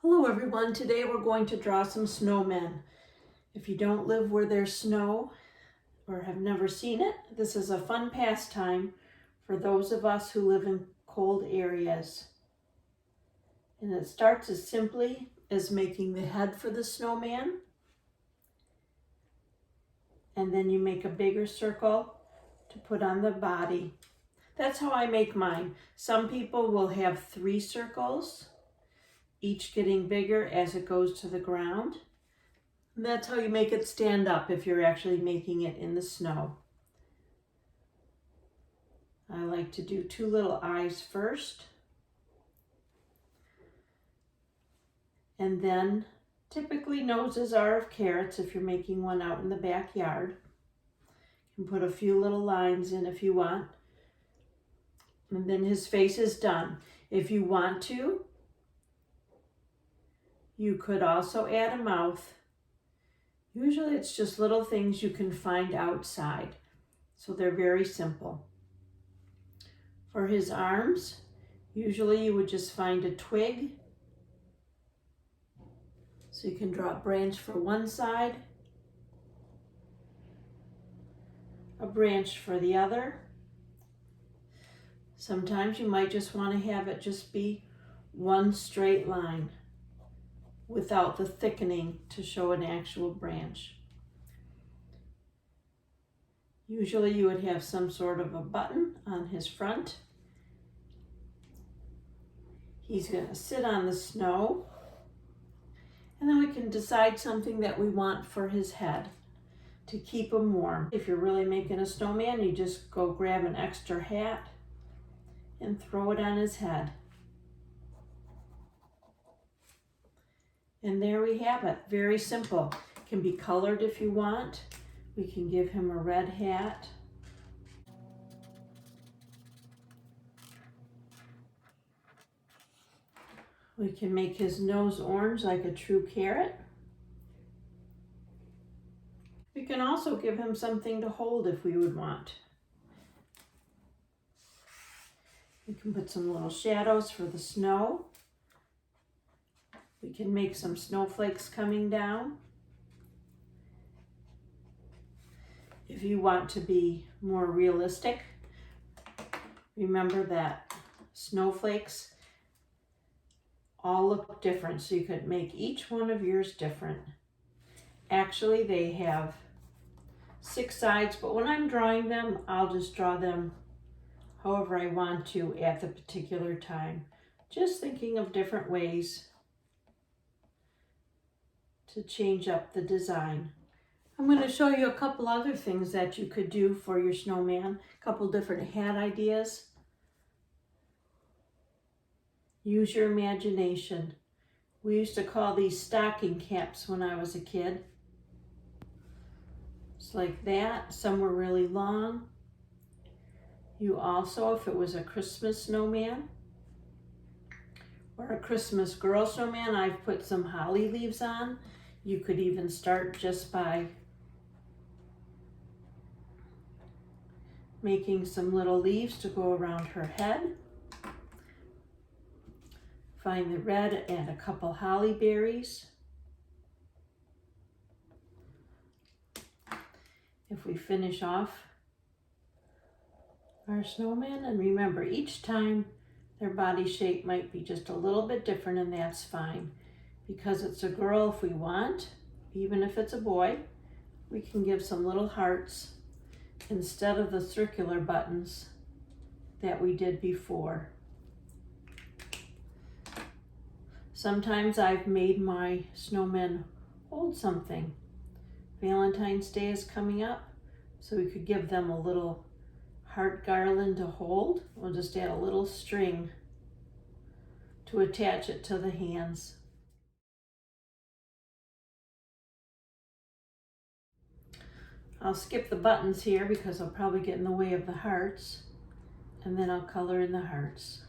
Hello everyone, today we're going to draw some snowmen. If you don't live where there's snow or have never seen it, this is a fun pastime for those of us who live in cold areas. And it starts as simply as making the head for the snowman, and then you make a bigger circle to put on the body. That's how I make mine. Some people will have 3 circles, each getting bigger as it goes to the ground. And that's how you make it stand up if you're actually making it in the snow. I like to do 2 little eyes first. And then typically noses are of carrots if you're making one out in the backyard. You can put a few little lines in if you want. And then his face is done. If you want to, you could also add a mouth. Usually it's just little things you can find outside, so they're very simple. For his arms, usually you would just find a twig. So you can draw a branch for one side, a branch for the other. Sometimes you might just want to have it just be one straight line without the thickening to show an actual branch. Usually you would have some sort of a button on his front. He's going to sit on the snow, and then we can decide something that we want for his head to keep him warm. If you're really making a snowman, you just go grab an extra hat and throw it on his head. And there we have it, very simple. It can be colored if you want. We can give him a red hat. We can make his nose orange like a true carrot. We can also give him something to hold if we would want. We can put some little shadows for the snow. We can make some snowflakes coming down. If you want to be more realistic, remember that snowflakes all look different, so you could make each one of yours different. Actually, they have 6 sides, but when I'm drawing them, I'll just draw them however I want to at the particular time. Just thinking of different ways to change up the design. I'm going to show you a couple other things that you could do for your snowman, a couple different hat ideas. Use your imagination. We used to call these stocking caps when I was a kid. It's like that. Some were really long. You also, if it was a Christmas snowman or a Christmas girl snowman, I've put some holly leaves on. You could even start just by making some little leaves to go around her head. Find the red and a couple holly berries. If we finish off our snowman, and remember, each time their body shape might be just a little bit different, and that's fine. Because it's a girl, if we want, even if it's a boy, we can give some little hearts instead of the circular buttons that we did before. Sometimes I've made my snowmen hold something. Valentine's Day is coming up, so we could give them a little heart garland to hold. We'll just add a little string to attach it to the hands. I'll skip the buttons here because I'll probably get in the way of the hearts, and then I'll color in the hearts.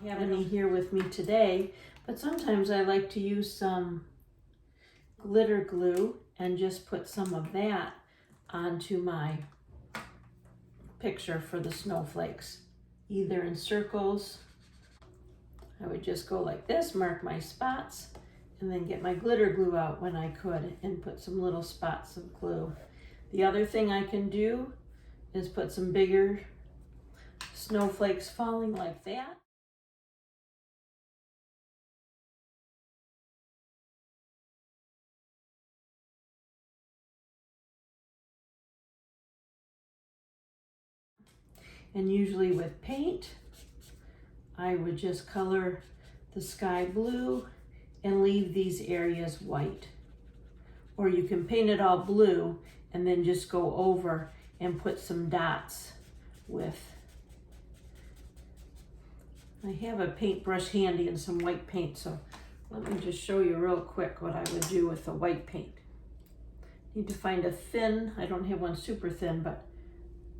I have any here with me today, but sometimes I like to use some glitter glue and just put some of that onto my picture for the snowflakes, either in circles I would just go like this, mark my spots, and then get my glitter glue out when I could and put some little spots of glue. The other thing I can do is put some bigger snowflakes falling like that. And usually with paint, I would just color the sky blue and leave these areas white. Or you can paint it all blue and then just go over and put some dots with. I have a paintbrush handy and some white paint, so let me just show you real quick what I would do with the white paint. Need to find a thin, I don't have one super thin, but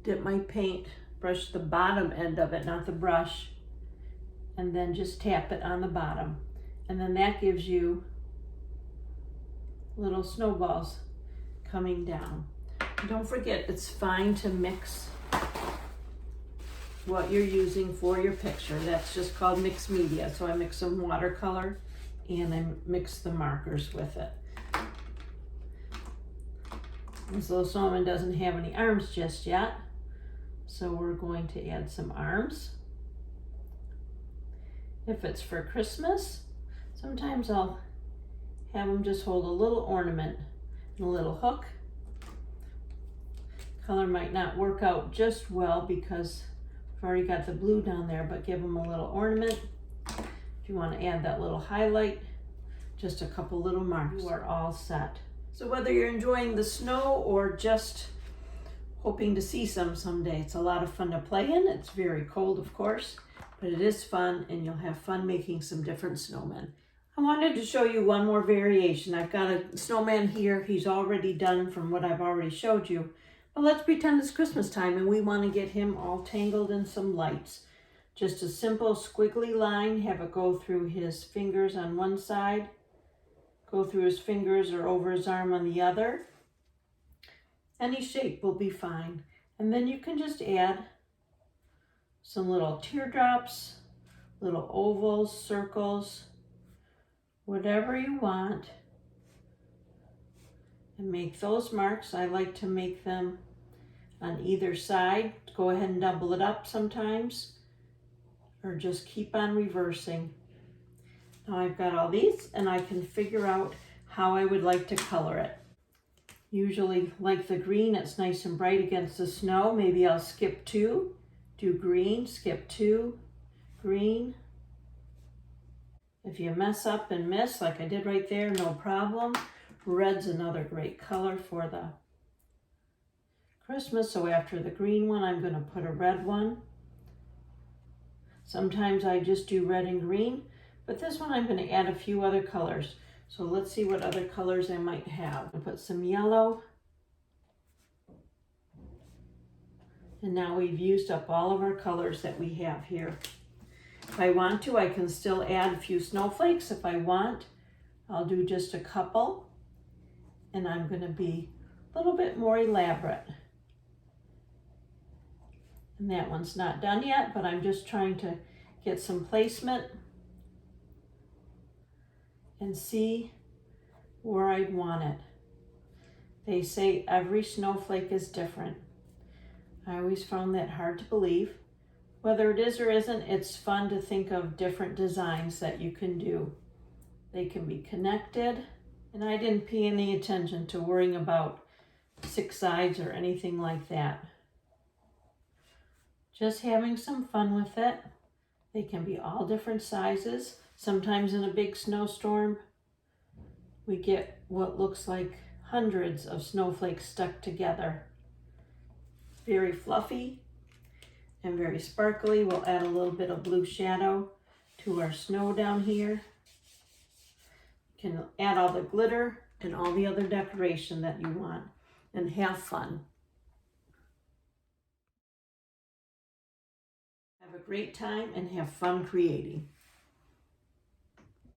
dip my paint, brush the bottom end of it, not the brush, and then just tap it on the bottom. And then that gives you little snowballs coming down. Don't forget, it's fine to mix what you're using for your picture. That's just called mixed media. So I mix some watercolor and I mix the markers with it. This little snowman doesn't have any arms just yet, so we're going to add some arms. If it's for Christmas, sometimes I'll have them just hold a little ornament and a little hook. Color might not work out just well because I've already got the blue down there, but give them a little ornament. If you want to add that little highlight, just a couple little marks, you are all set. So whether you're enjoying the snow or just hoping to see some someday, it's a lot of fun to play in. It's very cold, of course, but it is fun and you'll have fun making some different snowmen. I wanted to show you one more variation. I've got a snowman here. He's already done from what I've already showed you. But let's pretend it's Christmas time and we want to get him all tangled in some lights. Just a simple squiggly line, have it go through his fingers on one side, go through his fingers or over his arm on the other. Any shape will be fine. And then you can just add some little teardrops, little ovals, circles, whatever you want. And make those marks. I like to make them on either side. Go ahead and double it up sometimes, or just keep on reversing. Now I've got all these and I can figure out how I would like to color it. Usually like the green, it's nice and bright against the snow. Maybe I'll skip 2, do green, skip 2, green. If you mess up and miss like I did right there, no problem. Red's another great color for the Christmas, so after the green one, I'm going to put a red one. Sometimes I just do red and green, but this one I'm going to add a few other colors. So let's see what other colors I might have. I'll put some yellow. And now we've used up all of our colors that we have here. If I want to, I can still add a few snowflakes. If I want, I'll do just a couple. And I'm going to be a little bit more elaborate. And that one's not done yet, but I'm just trying to get some placement and see where I want it. They say every snowflake is different. I always found that hard to believe. Whether it is or isn't, it's fun to think of different designs that you can do. They can be connected, and I didn't pay any attention to worrying about 6 sides or anything like that. Just having some fun with it. They can be all different sizes. Sometimes in a big snowstorm, we get what looks like hundreds of snowflakes stuck together. Very fluffy and very sparkly. We'll add a little bit of blue shadow to our snow down here. You can add all the glitter and all the other decoration that you want and have fun. Have a great time and have fun creating.